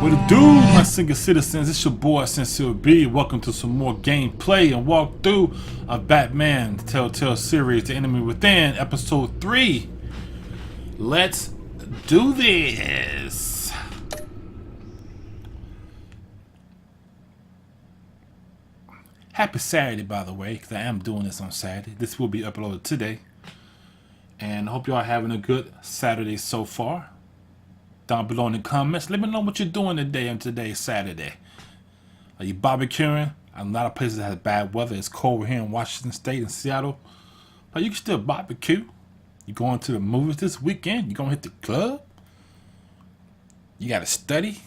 What it do, my single citizens? It's your boy CincereB. Welcome to some more gameplay and walkthrough of Batman: The Telltale Series, The Enemy Within, Episode 3. Let's do this. Happy Saturday, by the way, because I am doing this on Saturday. This will be uploaded today. And I hope y'all having a good Saturday so far. Down below in the comments, let me know what you're doing today on today's Saturday. Are you barbecuing? A lot of places that have bad weather. It's cold here in Washington State and Seattle. But you can still barbecue. You going to the movies this weekend? You gonna hit the club? You gotta study?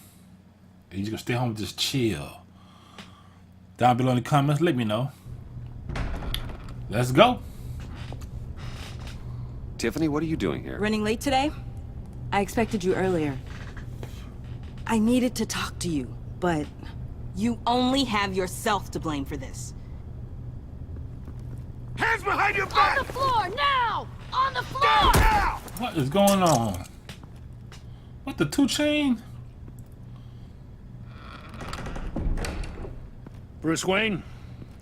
Or you just gonna stay home and just chill? Down below in the comments, let me know. Let's go. Tiffany, what are you doing here? Running late today? I expected you earlier. I needed to talk to you, but... You only have yourself to blame for this. Hands behind your back! On the floor, now! On the floor! Down, now! What is going on? What, the 2 Chain? Bruce Wayne,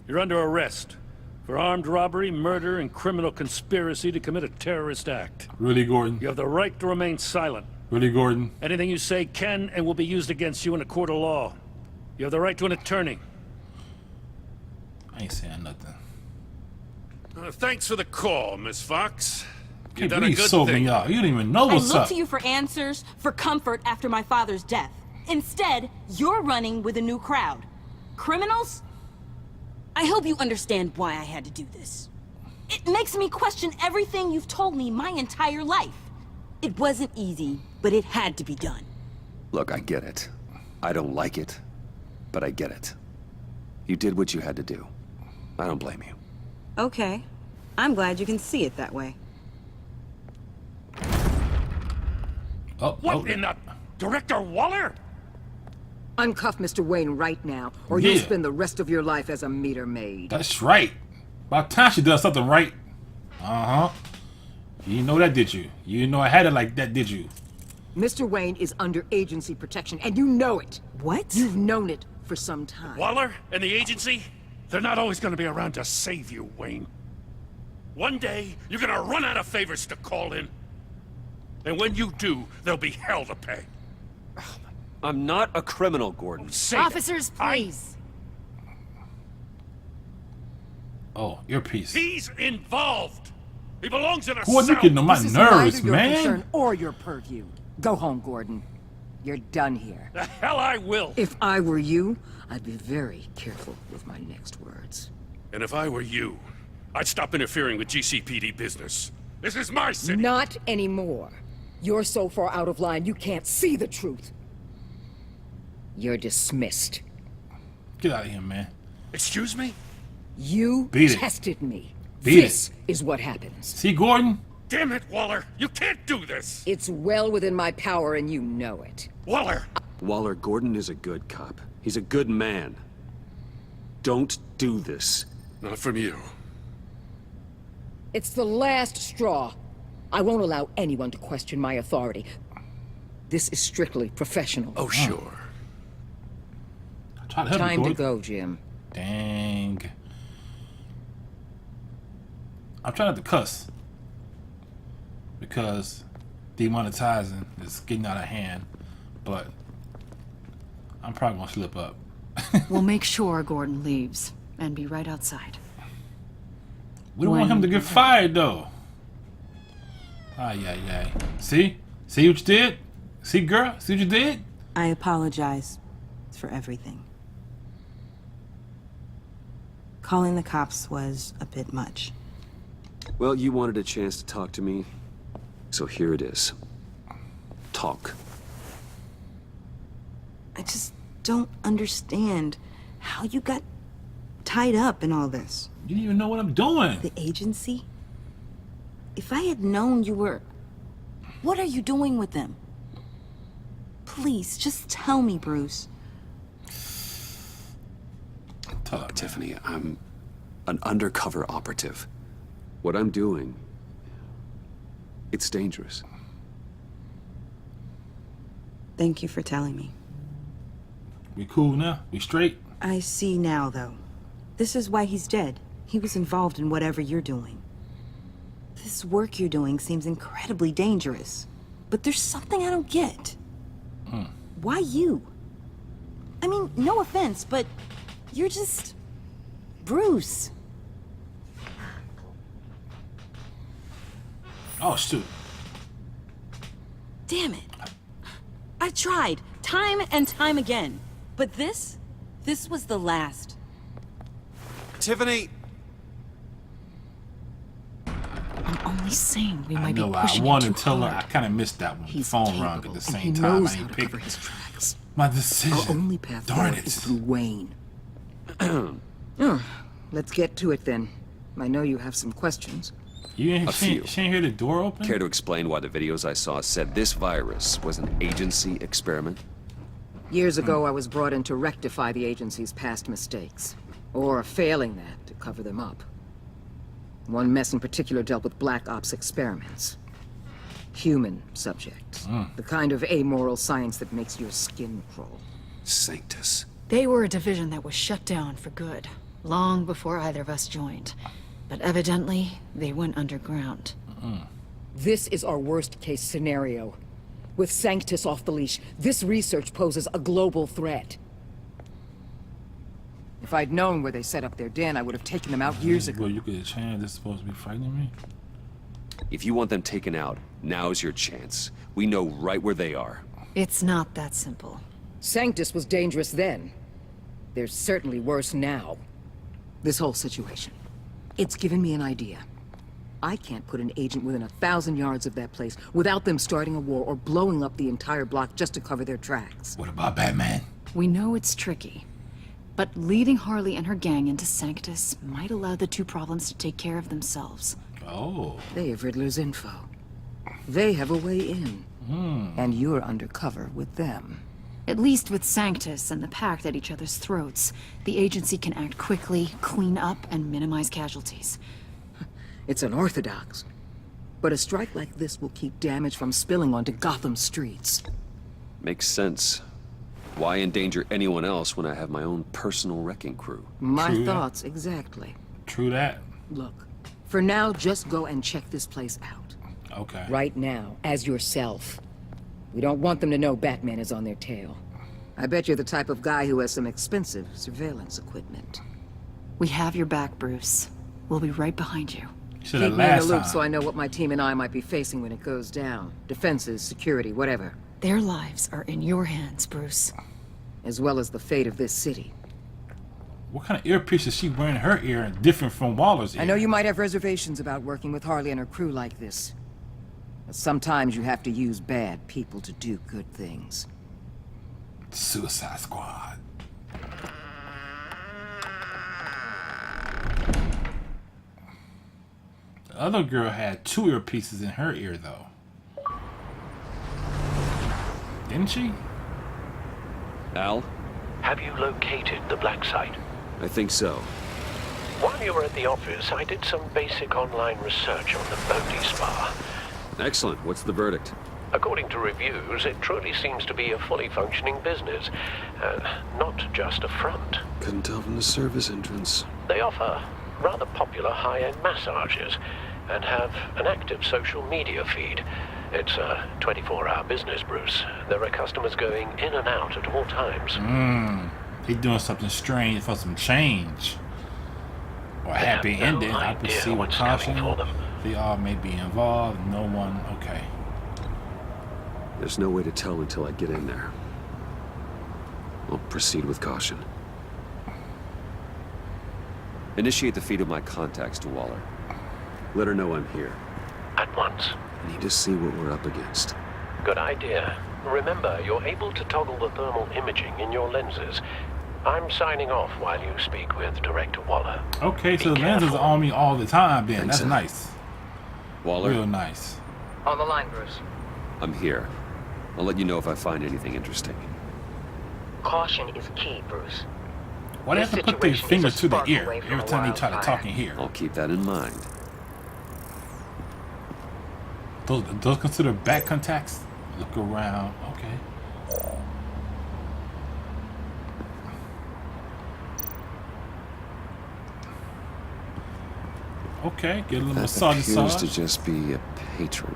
you're under arrest for armed robbery, murder, and criminal conspiracy to commit a terrorist act. Really, Gordon? You have the right to remain silent. Really, Gordon? Anything you say can and will be used against you in a court of law. You have the right to an attorney. I ain't saying nothing. Thanks for the call, Miss Fox. You Can't done a believe good sober thing. y'all. You don't even know I what's look up. to you for answers, for comfort after my father's death. Instead, you're running with a new crowd. Criminals? I hope you understand why I had to do this. It makes me question everything you've told me my entire life. It wasn't easy, but it had to be done. Look, I get it. I don't like it, but I get it. You did what you had to do. I don't blame you. Okay. I'm glad you can see it that way. What in the... Director Waller? Uncuff Mr. Wayne right now, or Yeah. you'll spend the rest of your life as a meter maid. That's right. About time she does something right. Uh-huh. You didn't know that, did you? You didn't know I had it like that, did you? Mr. Wayne is under agency protection, and you know it. What? You've known it for some time. Waller and the agency? They're not always gonna be around to save you, Wayne. One day, you're gonna run out of favors to call in. And when you do, there'll be hell to pay. I'm not a criminal, Gordon. Say it. Officers, please. Oh, earpiece. He's involved. He belongs in a Boy, you cell. getting on my This is nerves, neither your man. concern or your purview. Go home, Gordon. You're done here. The hell I will. If I were you, I'd be very careful with my next words. And if I were you, I'd stop interfering with GCPD business. This is my city. Not anymore. You're so far out of line, you can't see the truth. You're dismissed. Get out of here, man. Excuse me? You Beat it. tested me. Beat This is what happens. See, Gordon? Damn it, Waller. You can't do this. It's well within my power, and you know it. Waller. Waller, Gordon is a good cop. He's a good man. Don't do this. Not from you. It's the last straw. I won't allow anyone to question my authority. This is strictly professional. Oh, sure. Try to help me, Time to Gordon. go, Jim. Dang. I'm trying not to cuss. Because demonetizing is getting out of hand. But I'm probably going to slip up. We'll make sure Gordon leaves and be right outside. We don't want him to get fired, though. Ay, ay, ay. See? See what you did? See, girl? See what you did? I apologize for everything. Calling the cops was a bit much. Well, you wanted a chance to talk to me, so here it is. Talk. I just don't understand how you got tied up in all this. You didn't even know what I'm doing. The agency? If I had known you were... What are you doing with them? Please, just tell me, Bruce. Talk, Tiffany, I'm an undercover operative. What I'm doing, it's dangerous. Thank you for telling me. We cool now? We straight? I see now, though. This is why he's dead. He was involved in whatever you're doing. This work you're doing seems incredibly dangerous. But there's something I don't get. Why you? I mean, no offense, but you're just... Bruce. Oh, shoot. Damn it. I tried, time and time again. But this was the last. Tiffany! I'm only saying we I might know be I pushing it wanted too to tell her. I hard. kind of missed that one. He's The phone capable, rang at the and same he time. knows I how ain't to picked cover his tracks. my decision. Our only path Darn forward is it. through Wayne. Let's get to it then. I know you have some questions. You ain't, A few. she ain't hear the door open? Care to explain why the videos I saw said this virus was an agency experiment? Years ago, I was brought in to rectify the agency's past mistakes. Or failing that, to cover them up. One mess in particular dealt with Black Ops experiments. Human subjects. The kind of amoral science that makes your skin crawl. Sanctus. They were a division that was shut down for good, long before either of us joined. But evidently, they went underground. This is our worst-case scenario. With Sanctus off the leash, this research poses a global threat. If I'd known where they set up their den, I would have taken them out years ago. Well, you could change. This supposed to be frightening me. If you want them taken out, now's your chance. We know right where they are. It's not that simple. Sanctus was dangerous then. They're certainly worse now. This whole situation. It's given me an idea. I can't put an agent within 1,000 yards of that place without them starting a war or blowing up the entire block just to cover their tracks. What about Batman? We know it's tricky, but leading Harley and her gang into Sanctus might allow the two problems to take care of themselves. Oh. They have Riddler's info. They have a way in. And you're undercover with them. At least with Sanctus and the Pact at each other's throats, the agency can act quickly, clean up, and minimize casualties. It's unorthodox. But a strike like this will keep damage from spilling onto Gotham streets. Makes sense. Why endanger anyone else when I have my own personal wrecking crew? My True that. thoughts, exactly. True that. Look, for now, just go and check this place out. Okay. Right now, as yourself. We don't want them to know Batman is on their tail. I bet you're the type of guy who has some expensive surveillance equipment. We have your back, Bruce. We'll be right behind you. Should have Keep me in the last loop time. so I know what my team and I might be facing when it goes down. Defenses, security, whatever. Their lives are in your hands, Bruce. As well as the fate of this city. What kind of earpiece is she wearing in her ear different from Waller's ear? I know you might have reservations about working with Harley and her crew like this. But sometimes you have to use bad people to do good things. Suicide Squad. The other girl had 2 earpieces in her ear, though. Didn't she? Al? Have you located the black site? I think so. While you were at the office, I did some basic online research on the Bodhi Spa. Excellent. What's the verdict? According to reviews, it truly seems to be a fully functioning business, not just a front. Couldn't tell from the service entrance. They offer rather popular high-end massages and have an active social media feed. It's a 24-hour business, Bruce. There are customers going in and out at all times. He doing something strange for some change. Or a happy have no ending. I could idea see with what's coming caution. for them. They all may be involved. No one. Okay. There's no way to tell until I get in there. I'll proceed with caution. Initiate the feed of my contacts to Waller. Let her know I'm here. At once. I need to see what we're up against. Good idea. Remember, you're able to toggle the thermal imaging in your lenses. I'm signing off while you speak with Director Waller. Okay, so Be the lenses careful. are on me all the time then. Thanks, That's Al. nice. Waller, Real nice. On the line, Bruce. I'm here. I'll let you know if I find anything interesting. Caution is key, Bruce. Why do they This have to put their situation is finger a to the spark ear away from every a time they try to wildfire. talk in here? I'll keep that in mind. Those considered back contacts? Look around. Okay. Okay, get a little That massage. appears to just be a patron.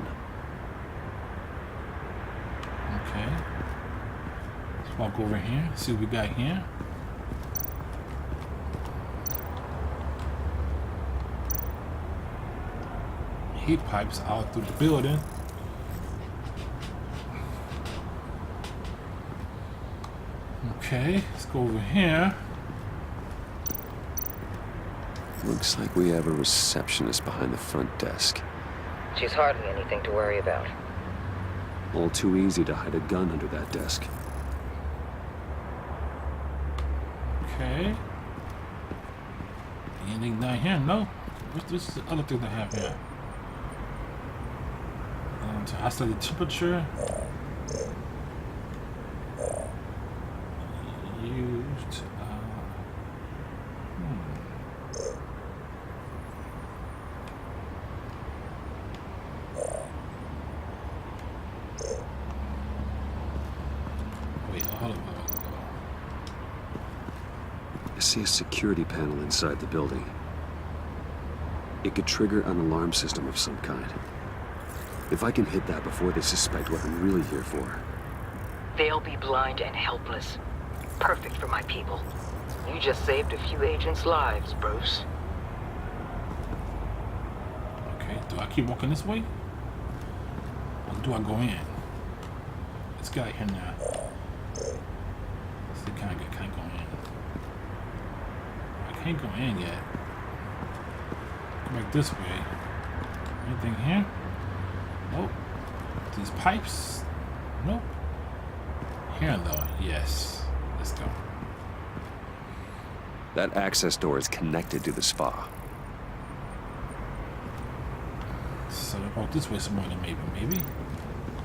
Okay. Let's walk over here. See what we got here. Heat pipes out through the building. Okay, let's go over here. Looks like we have a receptionist behind the front desk. She's hardly anything to worry about. All too easy to hide a gun under that desk. Okay. Anything down here? No. What's the other thing they have here? To isolate the temperature. Used. Wait, hold on. I see a security panel inside the building. It could trigger an alarm system of some kind. If I can hit that before they suspect what I'm really here for. They'll be blind and helpless. Perfect for my people. You just saved a few agents' lives, Bruce. Okay, do I keep walking this way? Or do I go in? Let's get out here now. See, can't go in. I can't go in yet. Go back this way. Anything here? Nope. These pipes? Nope. Here though, yes. Let's go. That access door is connected to the spa. So I walk this way some more than maybe.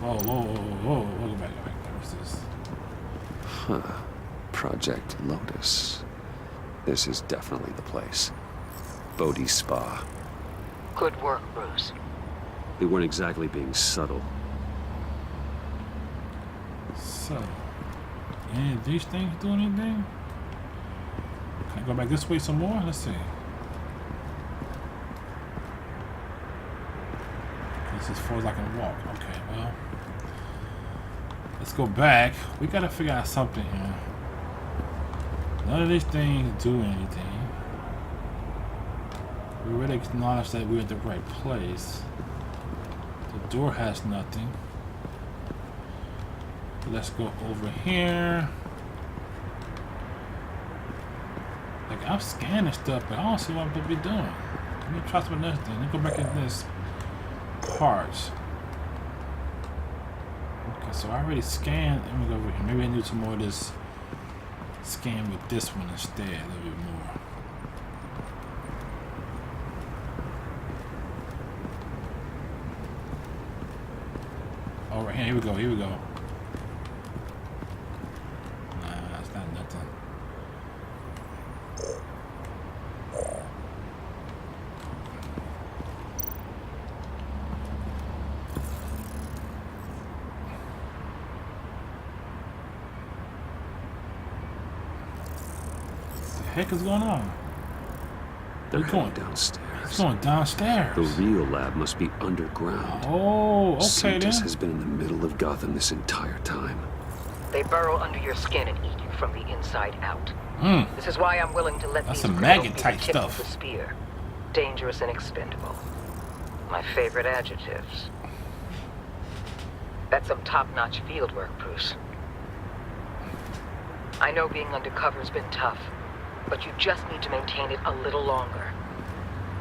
Whoa. Go back. What's this? Huh. Project Lotus. This is definitely the place. Bodhi's Spa. Good work, Bruce. They weren't exactly being subtle. So, any of these things do anything? Can I go back this way some more? Let's see. This is as far as I can walk. Okay, well. Let's go back. We gotta figure out something here. None of these things do anything. We already acknowledged that we're at the right place. The door has nothing. Let's go over here. Like, I'm scanning stuff, but I don't see what I'm supposed to be doing. Let me try some other thing. Let me go back in this part. Okay, so I already scanned. Let me go over here. Maybe I need some more of this scan with this one instead, a little bit more. Oh, right here we go. Nah, that's not nothing. What the heck is going on? They're We're going going downstairs. It's going downstairs. The real lab must be underground. Oh, okay Cintus then. has been in the middle of Gotham this entire time. They burrow under your skin and eat you from the inside out. This is why I'm willing to let That's these some criminals maggot be type the tip of stuff. the spear. Dangerous and expendable. My favorite adjectives. That's some top-notch field work, Bruce. I know being undercover's been tough, but you just need to maintain it a little longer.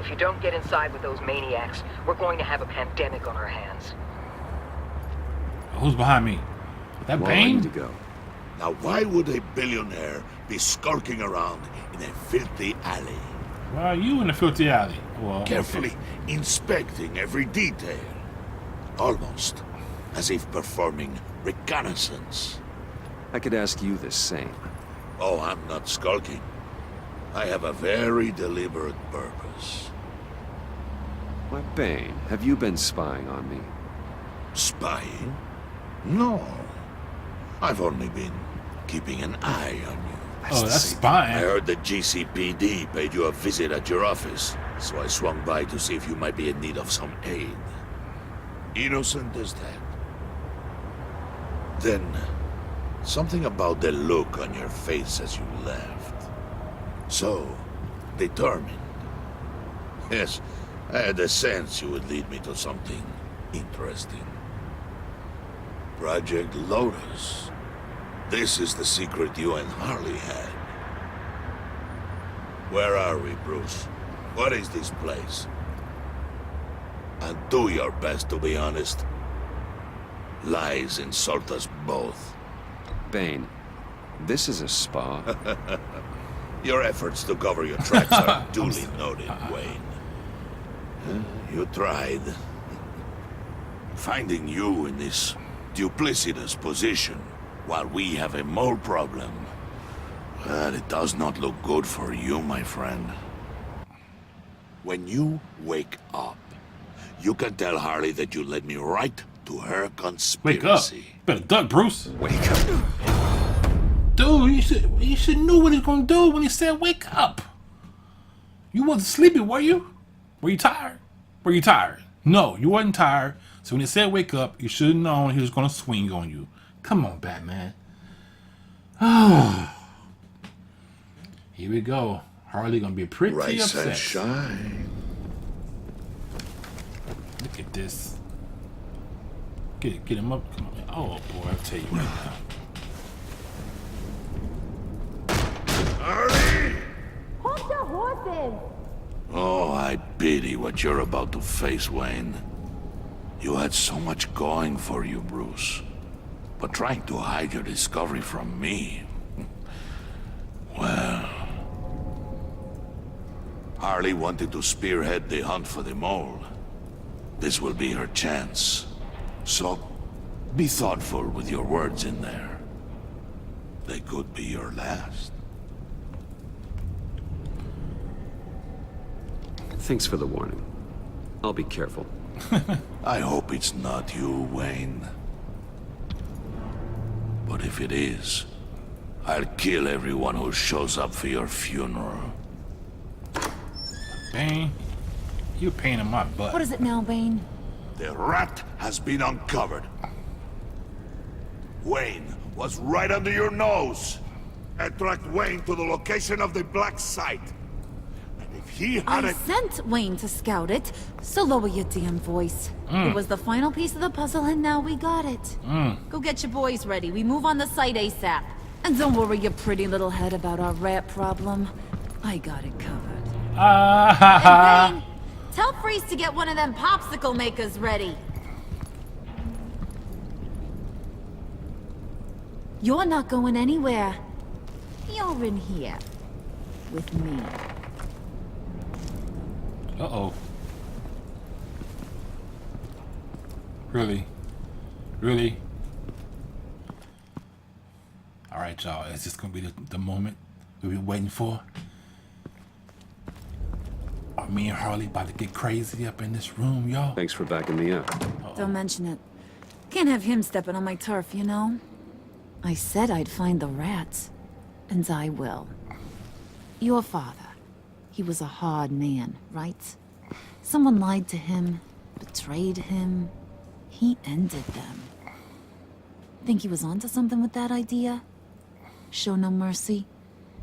If you don't get inside with those maniacs, we're going to have a pandemic on our hands. Who's behind me? That Well, I need to Bane? go. Now, why would a billionaire be skulking around in a filthy alley, Why are you in the filthy alley? Well, carefully okay. inspecting every detail? Almost as if performing reconnaissance. I could ask you the same. Oh, I'm not skulking. I have a very deliberate purpose. Why, Bane, have you been spying on me? Spying? No. I've only been keeping an eye on you. Oh, that's I spine. heard the GCPD paid you a visit at your office, so I swung by to see if you might be in need of some aid. Innocent as that. Then, something about the look on your face as you left. So, determined. Yes, I had a sense you would lead me to something interesting. Project Lotus. This is the secret you and Harley had. Where are we, Bruce? What is this place? And do your best to be honest. Lies insult us both. Bane, this is a spa. Your efforts to cover your tracks are duly noted, Wayne. You tried. Finding you in this duplicitous position while we have a mole problem. Well, it does not look good for you, my friend. When you wake up, you can tell Harley that you led me right to her conspiracy. Wake up. Better duck, Bruce. Wake up. Dude, you should know what he's gonna do when he said wake up. You wasn't sleepy, were you? Were you tired? Were you tired? No, you wasn't tired. So when he said wake up, you should have known he was gonna swing on you. Come on, Batman. Here we go. Harley gonna be pretty Rise upset. and shine. Look at this. Get him up. Come on. Oh boy, I'll tell you right now. Harley! Hold your horses! Oh, I pity what you're about to face, Wayne. You had so much going for you, Bruce. But trying to hide your discovery from me... Well... Harley wanted to spearhead the hunt for the mole. This will be her chance. So, be thoughtful with your words in there. They could be your last. Thanks for the warning. I'll be careful. I hope it's not you, Wayne. But if it is, I'll kill everyone who shows up for your funeral. Bane, you a pain in my butt. What is it now, Bane? The rat has been uncovered. Wayne was right under your nose. I tracked Wayne to the location of the black site. And if he I hadn't... sent Wayne to scout it, so lower your damn voice. It was the final piece of the puzzle, and now we got it. Go get your boys ready. We move on the site ASAP. And don't worry your pretty little head about our rat problem. I got it covered. And Bane, tell Freeze to get one of them popsicle makers ready. You're not going anywhere. You're in here. With me. Uh-oh. Really? Really? Alright, y'all. Is this gonna be the moment we've been waiting for? Are me and Harley about to get crazy up in this room, y'all? Thanks for backing me up. Don't mention it. Can't have him stepping on my turf, you know? I said I'd find the rats. And I will. Your father. He was a hard man, right? Someone lied to him, betrayed him. He ended them. Think he was onto something with that idea? Show no mercy?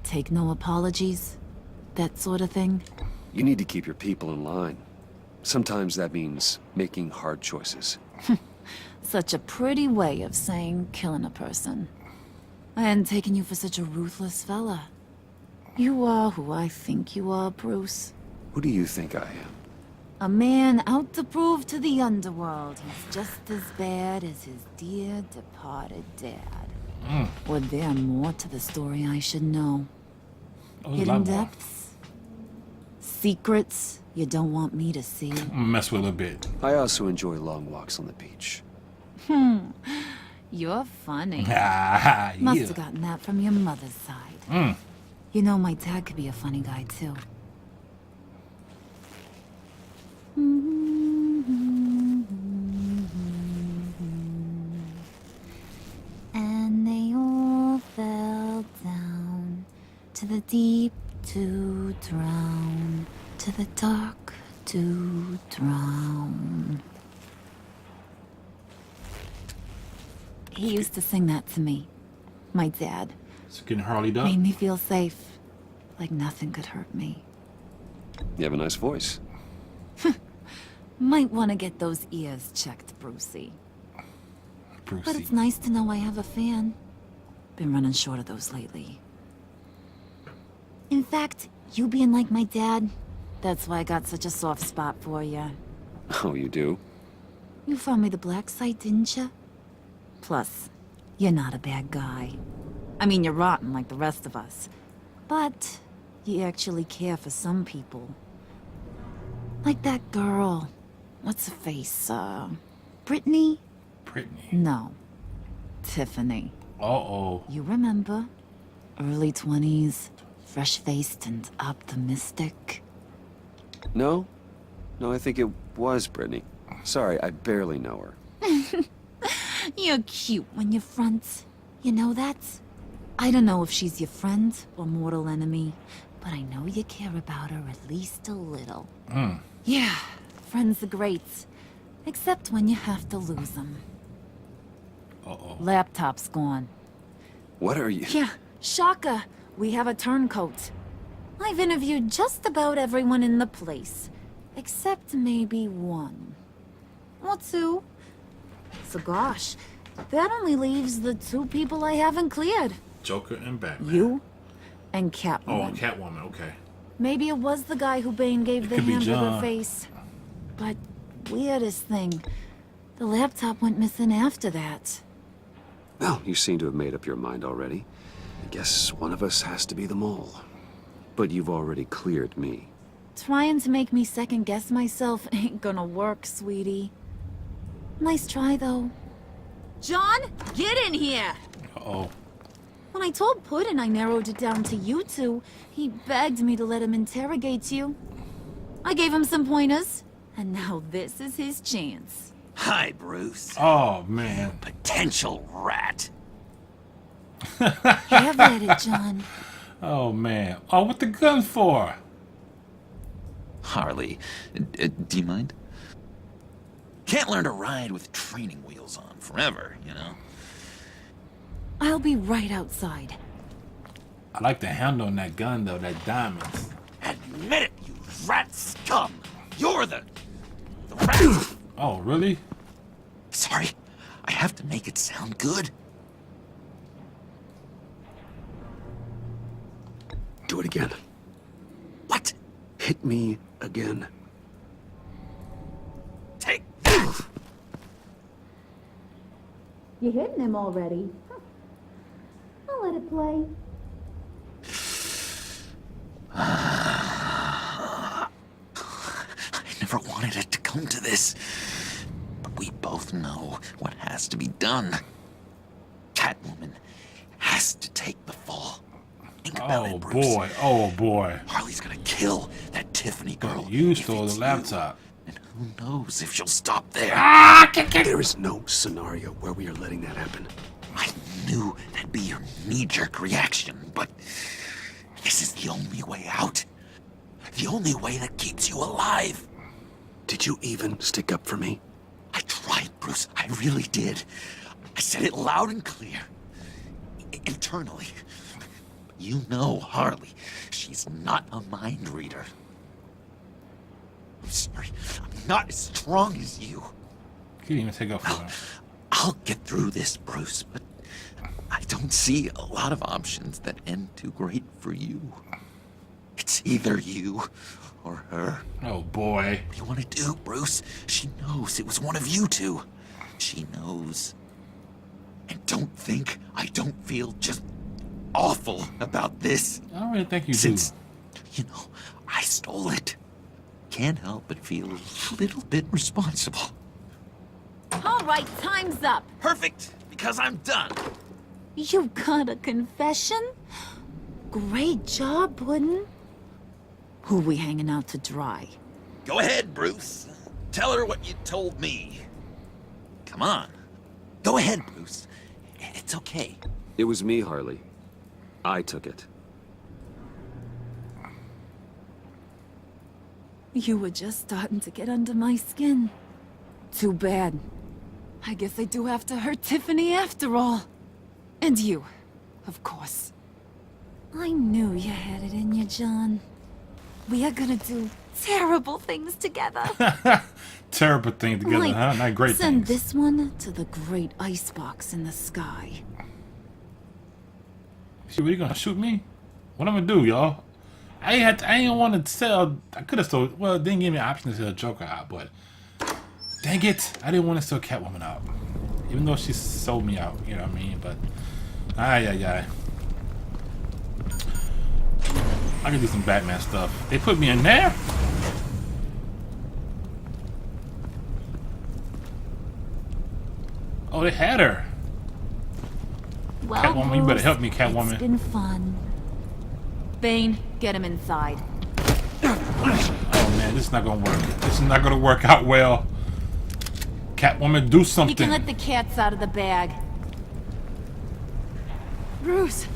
Take no apologies? That sort of thing? You need to keep your people in line. Sometimes that means making hard choices. Such a pretty way of saying killing a person. I hadn't taken you for such a ruthless fella. You are who I think you are, Bruce. Who do you think I am? A man out to prove to the underworld he's just as bad as his dear departed dad. Or there more to the story I should know? Hidden depths? Secrets you don't want me to see? I'm gonna mess with it a bit. I also enjoy long walks on the beach. You're funny. Ah, Must yeah. have gotten that from your mother's side. You know, my dad could be a funny guy, too. And they all fell down To the deep to drown, to the dark to drown. He used to sing that to me. My dad. It's getting Harley'd up. Made me feel safe. Like nothing could hurt me. You have a nice voice. Might want to get those ears checked, Brucey. But Brucey. it's nice to know I have a fan. Been running short of those lately. In fact, you being like my dad, that's why I got such a soft spot for you. Oh, you do? You found me the black site, didn't you? Plus, you're not a bad guy. I mean, you're rotten like the rest of us. But you actually care for some people. Like that girl. What's her face? Brittany? Brittany. No. Tiffany. Uh-oh. You remember? Early 20s, fresh-faced and optimistic. No? No, I think it was Brittany. Sorry, I barely know her. You're cute when you front. You know that? I don't know if she's your friend or mortal enemy, but I know you care about her at least a little. Yeah, friends are great. Except when you have to lose them. Uh-oh. Laptop's gone. What are you... Yeah, shocker. We have a turncoat. I've interviewed just about everyone in the place. Except maybe one. Or two. So gosh, that only leaves the two people I haven't cleared. Joker and Batman. You and Oh, Catwoman. Catwoman, okay. Maybe it was the guy who Bane gave the could be hamburger John. face. But weirdest thing, the laptop went missing after that. Well, you seem to have made up your mind already. I guess one of us has to be the mole. But you've already cleared me. Trying to make me second guess myself ain't gonna work, sweetie. Nice try, though. John, get in here! Uh-oh. When I told Puddin' I narrowed it down to you two, he begged me to let him interrogate you. I gave him some pointers, and now this is his chance. Hi, Bruce. Oh, man. Potential rat. Have at it, John. Oh, man. Oh, what the gun for? Harley, do you mind? Can't learn to ride with training wheels on forever, you know? I'll be right outside. I like the handle on that gun, though. That diamonds. Admit it, you rat scum! You're the rat! Oh, really? Sorry, I have to make it sound good. Do it again. What? Hit me again. Take that! You're hitting him already. I'll let it play. I never wanted it to come to this. But we both know what has to be done. Catwoman has to take the fall. Think about Oh, it, Bruce. boy. Oh, boy. Harley's gonna kill that Tiffany girl. You if stole it's the you. laptop. And who knows if she'll stop there. There is no scenario where we are letting that happen. I knew that'd be your knee-jerk reaction, but this is the only way out. The only way that keeps you alive. Did you even stick up for me? I tried, Bruce. I really did. I said it loud and clear. Internally. You know Harley. She's not a mind reader. I'm sorry. I'm not as strong as you. Can't even take up for him. I'll get through this, Bruce, but I don't see a lot of options that end too great for you. It's either you or her. Oh, boy. What do you want to do, Bruce? She knows it was one of you two. She knows. And don't think I don't feel just awful about this. I don't really think you Since, do. you know, I stole it. Can't help but feel a little bit responsible. All right, time's up. Perfect, because I'm done. You got a confession? Great job, Puddin'. Who we hanging out to dry? Go ahead, Bruce. Tell her what you told me. Come on. Go ahead, Bruce. It's okay. It was me, Harley. I took it. You were just starting to get under my skin. Too bad. I guess I do have to hurt Tiffany after all. And you, of course. I knew you had it in you, John. We are gonna do terrible things together. Terrible thing together, Like, huh? Not great send things. this one to the great icebox in the sky. Shit, what, you gonna shoot me? What I'm gonna do, y'all? I ain't want to sell. I could have sold. Well, it didn't give me an option to sell Joker out, but dang it, I didn't want to sell Catwoman out, even though she sold me out. You know what I mean? But ay. I can do some Batman stuff. They put me in there. Oh, they had her. Well, Catwoman, you better Bruce, help me, Catwoman. It's been fun. Bane, get him inside. Oh man, this is not gonna work. This is not gonna work out well. Catwoman, do We something. can let the cats out of the bag. Bruce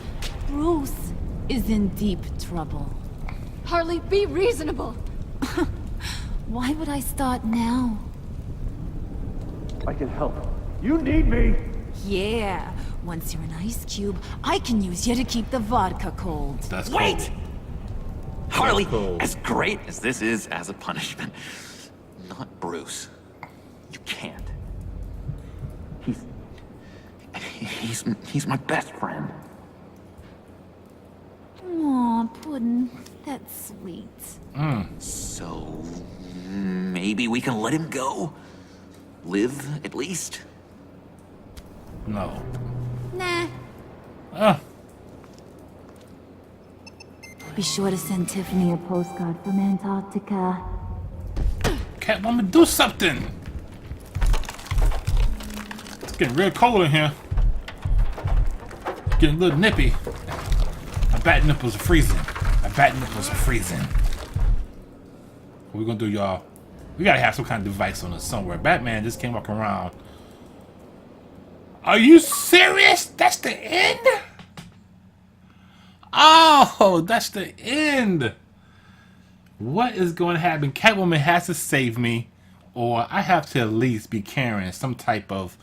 is in deep trouble. Harley, be reasonable. Why would I start now? I can help. You need me! Yeah, once you're an ice cube, I can use you to keep the vodka cold. That's Wait! cold. Harley, cold. as great as this is as a punishment, not Bruce. You can't. He's my best friend. Aw, Puddin', that's sweet. So maybe we can let him go? Live, at least? No. Nah. Be sure to send Tiffany a postcard from Antarctica. Catwoman, do something. It's getting real cold in here. Getting a little nippy. My bat nipples are freezing. What we gonna do, y'all? We gotta have some kind of device on us somewhere. Batman just can't walk around. Are you serious? That's the end? Oh, that's the end. What is going to happen? Catwoman has to save me, or I have to at least be carrying some type of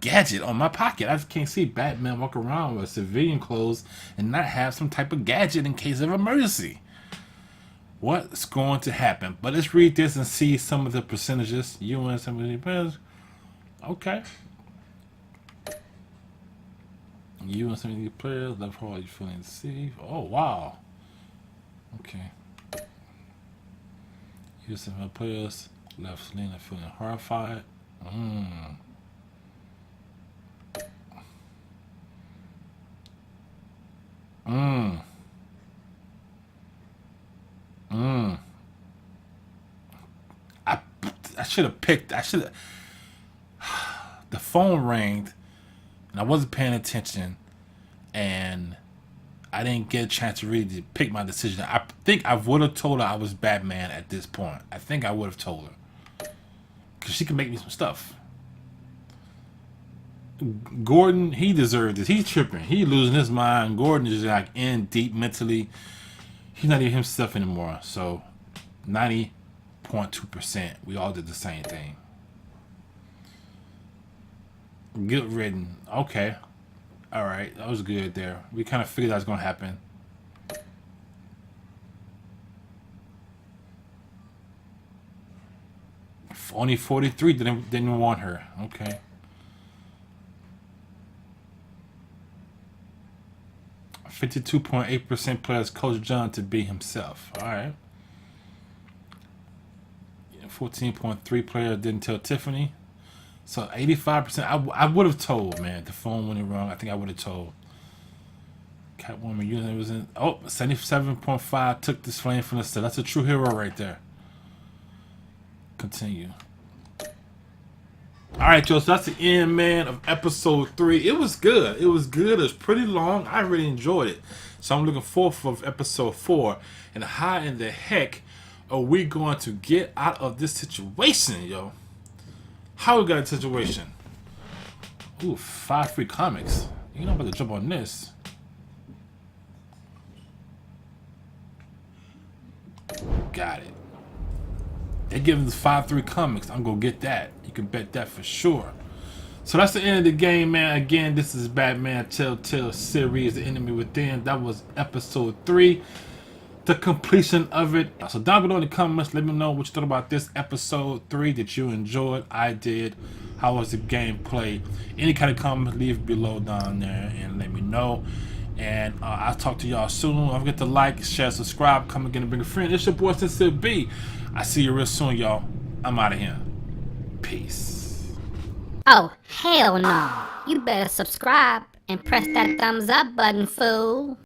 gadget on my pocket. I just can't see Batman walk around with civilian clothes and not have some type of gadget in case of emergency. What's going to happen? But let's read this and see some of the percentages. You and some of the players. Okay. You and some of the players left hard. You feeling safe? Oh wow. Okay. You and some of the players left Selena feeling horrified. I should have picked. The phone rang, and I wasn't paying attention, and I didn't get a chance to really pick my decision. I think I would have told her I was Batman at this point. I think I would have told her, because she can make me some stuff. Gordon, he deserved this. He's tripping. He losing his mind. Gordon is like in deep mentally. He's not even himself anymore. So 90.2%. We all did the same thing. Guilt ridden. Okay. Alright. That was good there. We kind of figured that was going to happen. Only 43 didn't want her. Okay. 52.8% players coach John to be himself. Alright. 14.3 players didn't tell Tiffany. So 85%. I would have told, man. The phone went wrong. I think I would have told. Catwoman unit was in. Oh, 77.5 took this flame from the set. That's a true hero right there. Continue. Alright, y'all. So that's the end, man, of episode 3. It was good. It was good. It was pretty long. I really enjoyed it. So I'm looking forward for episode 4. And how in the heck are we going to get out of this situation, yo? How we got a situation? Ooh, 5 free comics. You know I'm about to jump on this. Got it. They're giving us 5-3 comics. I'm gonna get that. You can bet that for sure. So that's the end of the game, man. Again, this is Batman Telltale series, The Enemy Within. That was episode 3, the completion of it. So down below in the comments, let me know what you thought about this episode 3. That you enjoyed? I did. How was the gameplay? Any kind of comments, leave below down there and let me know. And I'll talk to y'all soon. Don't forget to like, share, subscribe, come again and bring a friend. It's your boy CincereB. I see you real soon, y'all. I'm out of here. Peace. Oh, hell no. You better subscribe and press that thumbs up button, fool.